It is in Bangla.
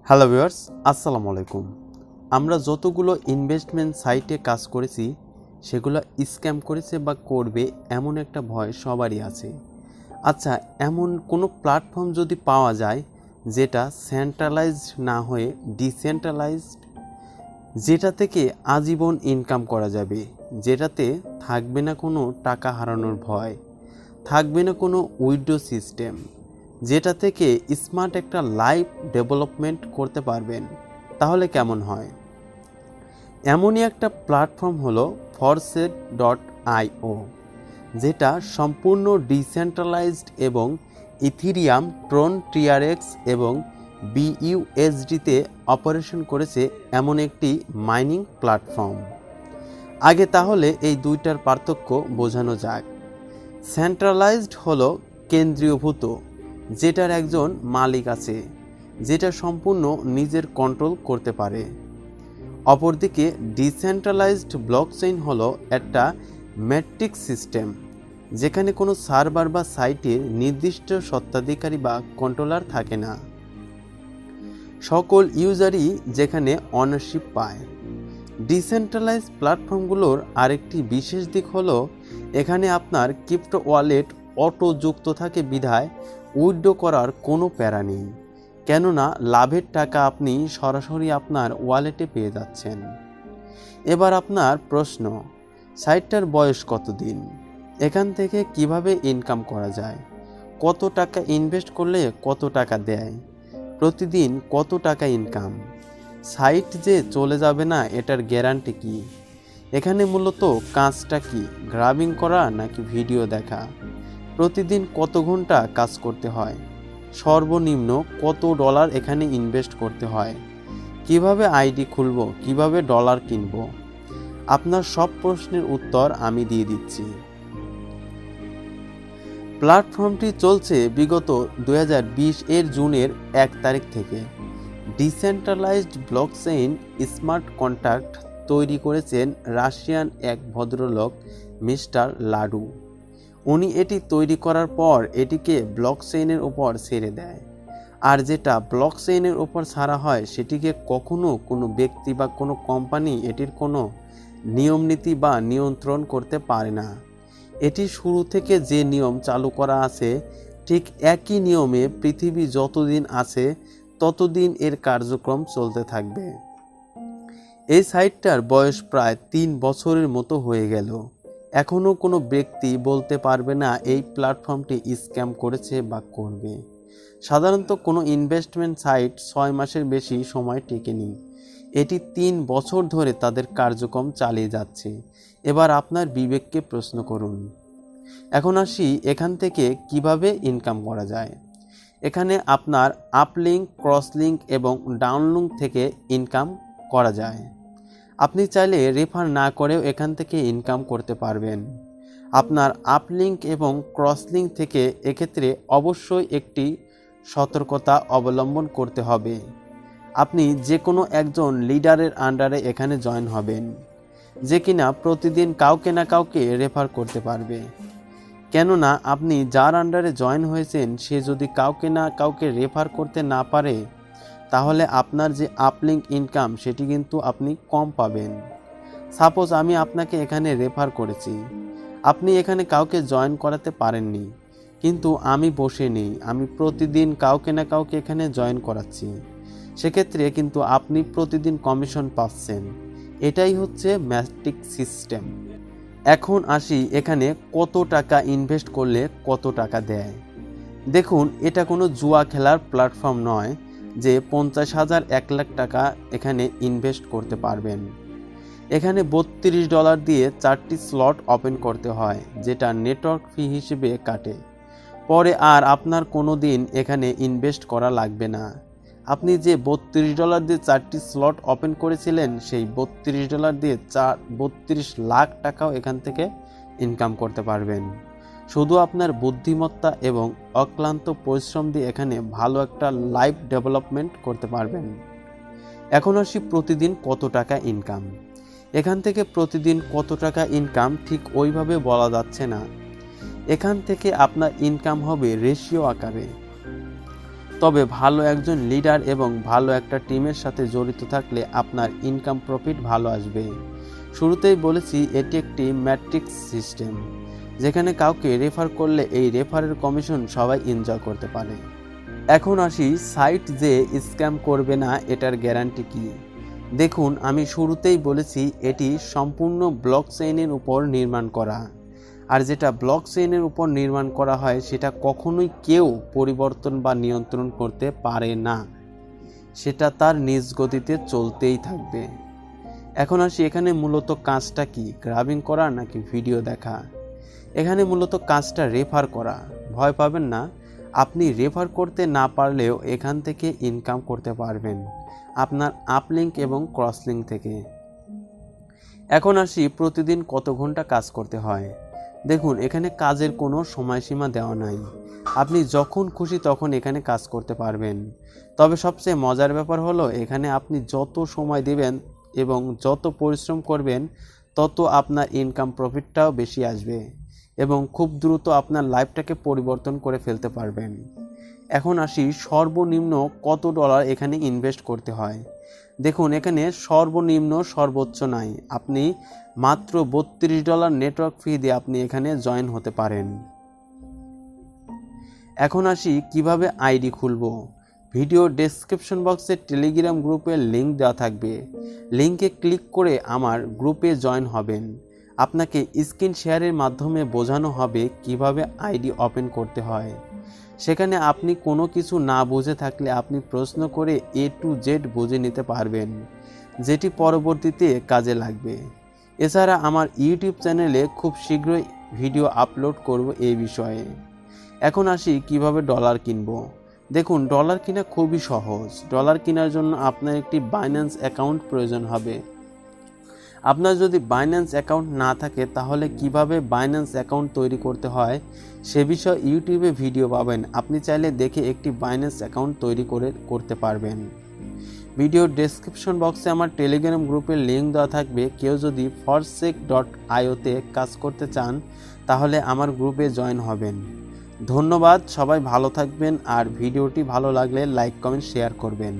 হ্যালো ভিউয়ার্স, আসসালামু আলাইকুম। আমরা যতগুলো ইনভেস্টমেন্ট সাইটে কাজ করেছি সেগুলো স্ক্যাম করেছে বা করবে এমন একটা ভয় সবারই আছে। আচ্ছা, এমন কোনো প্ল্যাটফর্ম যদি পাওয়া যায় যেটা সেন্ট্রালাইজড না হয়ে ডিসেন্ট্রালাইজড, যেটা থেকে আজীবন ইনকাম করা যাবে, যেটাতে থাকবে না কোনো টাকা হারানোর ভয়, থাকবে না কোনো উইথড্র সিস্টেম, যেটা থেকে স্মার্ট একটা লাইফ ডেভেলপমেন্ট করতে পারবেন, তাহলে কেমন হয়? এমনই একটা প্ল্যাটফর্ম হলো forsage.io, যেটা সম্পূর্ণ ডিসেন্ট্রালাইজড এবং ইথিরিয়াম, ট্রন, টিআরএক্স এবং বিইউএসডিতে অপারেশন করেছে এমন একটি মাইনিং প্ল্যাটফর্ম। আগে তাহলে এই দুইটার পার্থক্য বোঝানো যাক। সেন্ট্রালাইজড হলো কেন্দ্রীয়ভূত, যেটার একজন মালিক আছে, যেটা সম্পূর্ণ নিজের কন্ট্রোল করতে পারে। অপরদিকে ডিসেন্ট্রালাইজড ব্লকচেইন হলো একটা ম্যাট্রিক্স সিস্টেম, যেখানে কোনো সার্ভার বা সাইটের নির্দিষ্ট স্বত্বাধিকারী বা কন্ট্রোলার থাকে না, সকল ইউজারই যেখানে অনারশিপ পায়। ডিসেন্ট্রালাইজড প্ল্যাটফর্মগুলোর আরেকটি বিশেষ দিক হলো এখানে আপনার ক্রিপ্টো ওয়ালেট অটো যুক্ত থাকে বিধায় উইথড্র করার কোনো প্যারা নেই, কেননা লাভের টাকা আপনি সরাসরি আপনার ওয়ালেটে পেয়ে যাচ্ছেন। এবার আপনার প্রশ্ন, সাইটটার বয়স কতদিন, এখান থেকে কিভাবে ইনকাম করা যায়, কত টাকা ইনভেস্ট করলে কত টাকা দেয়, প্রতিদিন কত টাকা ইনকাম, সাইট যে চলে যাবে না এটার গ্যারান্টি কি, এখানে মূলত কাজটা কি, গ্রাবিং করা নাকি ভিডিও দেখা, প্রতিদিন কত ঘন্টা কাজ করতে হয়, সর্বনিম্ন কত ডলার এখানে ইনভেস্ট করতে হয়, কিভাবে আইডি খুলব, কিভাবে ডলার কিনব, আপনার সব প্রশ্নের উত্তর আমি দিয়ে দিচ্ছি। প্ল্যাটফর্মটি চলছে বিগত 2020 এর জুনের 1 তারিখ থেকে। ডিসেন্ট্রালাইজড ব্লকচেইন স্মার্ট কন্ট্রাক্ট তৈরি করেছেন রাশিয়ান এক ভদ্রলোক মিস্টার লাডু। উনি এটি তৈরি করার পর এটিকে ব্লকচেইনের উপর ছেড়ে দেয়, আর যেটা ব্লকচেইনের উপর ছাড়া হয় সেটিকে কখনো কোনো ব্যক্তি বা কোনো কোম্পানি এটির কোনো নিয়মনীতি বা নিয়ন্ত্রণ করতে পারে না। এটি শুরু থেকে যে নিয়ম চালু করা আছে ঠিক একই নিয়মে পৃথিবী যতদিন আছে ততদিন এর কার্যক্রম চলতে থাকবে। এই সাইটটার বয়স প্রায় 3 বছরের মতো হয়ে গেল। এখনও কোনো ব্যক্তি বলতে পারবে না এই প্ল্যাটফর্মটি স্ক্যাম করেছে বা করবে। সাধারণত কোনো ইনভেস্টমেন্ট সাইট 6 মাসের বেশি সময় টেকেনি, এটি 3 বছর ধরে তাদের কার্যক্রম চালিয়ে যাচ্ছে। এবার আপনার বিবেককে প্রশ্ন করুন। এখন আসি এখান থেকে কিভাবে ইনকাম করা যায়। এখানে আপনার আপলিঙ্ক, ক্রসলিঙ্ক এবং ডাউনলিঙ্ক থেকে ইনকাম করা যায়। আপনি চাইলে রেফার না করেও এখান থেকে ইনকাম করতে পারবেন। আপনার আপলিঙ্ক এবং ক্রসলিঙ্ক থেকে এক্ষেত্রে অবশ্যই একটি সতর্কতা অবলম্বন করতে হবে। আপনি যে কোনো একজন লিডারের আন্ডারে এখানে জয়েন হবেন, যে কিনা প্রতিদিন কাউকে না কাউকে রেফার করতে পারবে। কেননা আপনি যার আন্ডারে জয়েন হয়েছেন সে যদি কাউকে না কাউকে রেফার করতে না পারে, তাহলে আপনার যে আপলিঙ্ক ইনকাম সেটি কিন্তু আপনি কম পাবেন। সাপোজ আমি আপনাকে এখানে রেফার করেছি, আপনি এখানে কাউকে জয়েন করাতে পারেননি, কিন্তু আমি বসে নেই, আমি প্রতিদিন কাউকে না কাউকে এখানে জয়েন করাচ্ছি, সেক্ষেত্রে কিন্তু আপনি প্রতিদিন কমিশন পাচ্ছেন। এটাই হচ্ছে ম্যাট্রিক্স সিস্টেম। এখন আসি এখানে কত টাকা ইনভেস্ট করলে কত টাকা দেয়। দেখুন, এটা কোনো জুয়া খেলার প্ল্যাটফর্ম নয় যে 50,000 1 লাখ টাকা এখানে ইনভেস্ট করতে পারবেন। এখানে $32 দিয়ে 4টি স্লট ওপেন করতে হয়, যেটা নেটওয়ার্ক ফি হিসেবে কাটে। পরে আর আপনার কোনো দিন এখানে ইনভেস্ট করা লাগবে না। আপনি যে $32 দিয়ে 4টি স্লট ওপেন করেছিলেন সেই $32 দিয়ে 32 লাখ টাকাও এখান থেকে ইনকাম করতে পারবেন। শুধু আপনার বুদ্ধিমত্তা এবং অক্লান্ত পরিশ্রম দিয়ে এখানে ভালো একটা লাইফ ডেভেলপমেন্ট করতে পারবেন। এখন আসি প্রতিদিন কত টাকা ইনকাম। এখান থেকে প্রতিদিন কত টাকা ইনকাম ঠিক ওইভাবে বলা যাচ্ছে না। এখান থেকে আপনার ইনকাম হবে রেশিও আকারে। তবে ভালো একজন লিডার এবং ভালো একটা টিমের সাথে জড়িত থাকলে আপনার ইনকাম প্রফিট ভালো আসবে। শুরুতেই বলেছি এটি একটি ম্যাট্রিক্স সিস্টেম, যেখানে কাউকে রেফার করলে এই রেফারের কমিশন সবাই এনজয় করতে পারে। এখন আসি সাইট যে স্ক্যাম করবে না এটার গ্যারান্টি কি। দেখুন, আমি শুরুতেই বলেছি এটি সম্পূর্ণ ব্লকচেইনের উপর নির্মাণ করা, আর যেটা ব্লকচেইনের উপর নির্মাণ করা হয় সেটা কখনোই কেউ পরিবর্তন বা নিয়ন্ত্রণ করতে পারে না, সেটা তার নিজ গতিতে চলতেই থাকবে। এখন আসি এখানে মূলত কাজটা কি, গ্রাবিং করা নাকি ভিডিও দেখা। এখানে মূলত কাজটা রেফার করা। ভয় পাবেন না, আপনি রেফার করতে না পারলেও এখান থেকে ইনকাম করতে পারবেন আপনার আপলিঙ্ক এবং ক্রসলিঙ্ক থেকে। এখন আসি প্রতিদিন কত ঘন্টা কাজ করতে হয়। দেখুন, এখানে কাজের কোনো সময়সীমা দেওয়া নাই, আপনি যখন খুশি তখন এখানে কাজ করতে পারবেন। তবে সবচেয়ে মজার ব্যাপার হলো এখানে আপনি যত সময় দেবেন এবং যত পরিশ্রম করবেন তত আপনার ইনকাম প্রফিটটাও বেশি আসবে এবং খুব দ্রুত আপনার লাইফটাকে পরিবর্তন করে ফেলতে পারবেন। এখন আসি সর্বনিম্ন কত ডলার এখানে ইনভেস্ট করতে হয়। দেখুন, এখানে সর্বনিম্ন সর্বোচ্চ নাই, আপনি মাত্র $32 নেটওয়ার্ক ফি দিয়ে আপনি এখানে জয়েন হতে পারেন। এখন আসি কিভাবে আইডি খুলবো। ভিডিও ডেসক্রিপশন বক্সে টেলিগ্রাম গ্রুপের লিঙ্ক দেওয়া থাকবে, লিঙ্কে ক্লিক করে আমার গ্রুপে জয়েন হবেন। আপনাকে স্ক্রিন শেয়ারের মাধ্যমে বোঝানো হবে কিভাবে আইডি ওপেন করতে হয়। সেখানে আপনি কোনো কিছু না বুঝে থাকলে আপনি প্রশ্ন করে A to Z বুঝে নিতে পারবেন, যেটি পরবর্তীতে কাজে লাগবে। এছাড়া আমার ইউটিউব চ্যানেলে খুব শীঘ্রই ভিডিও আপলোড করব এই বিষয়ে। এখন আসি কিভাবে ডলার কিনবো। দেখুন, ডলার কিনা খুবই সহজ। ডলার কেনার জন্য আপনার একটি বাইন্যান্স অ্যাকাউন্ট প্রয়োজন হবে। আপনার যদি বাইন্যান্স অ্যাকাউন্ট না থাকে তাহলে কিভাবে বাইন্যান্স অ্যাকাউন্ট তৈরি করতে হয় সে বিষয়ে ইউটিউবে ভিডিও পাবেন, আপনি চাইলে দেখে একটি বাইন্যান্স অ্যাকাউন্ট তৈরি করতে পারবেন। ভিডিও ডেসক্রিপশন বক্সে আমার টেলিগ্রাম গ্রুপের লিঙ্ক দেওয়া থাকবে। কেউ যদি forsage.io তে কাজ করতে চান তাহলে আমার গ্রুপে জয়েন হবেন। ধন্যবাদ, সবাই ভালো থাকবেন, আর ভিডিওটি ভালো লাগলে লাইক কমেন্ট শেয়ার করবেন।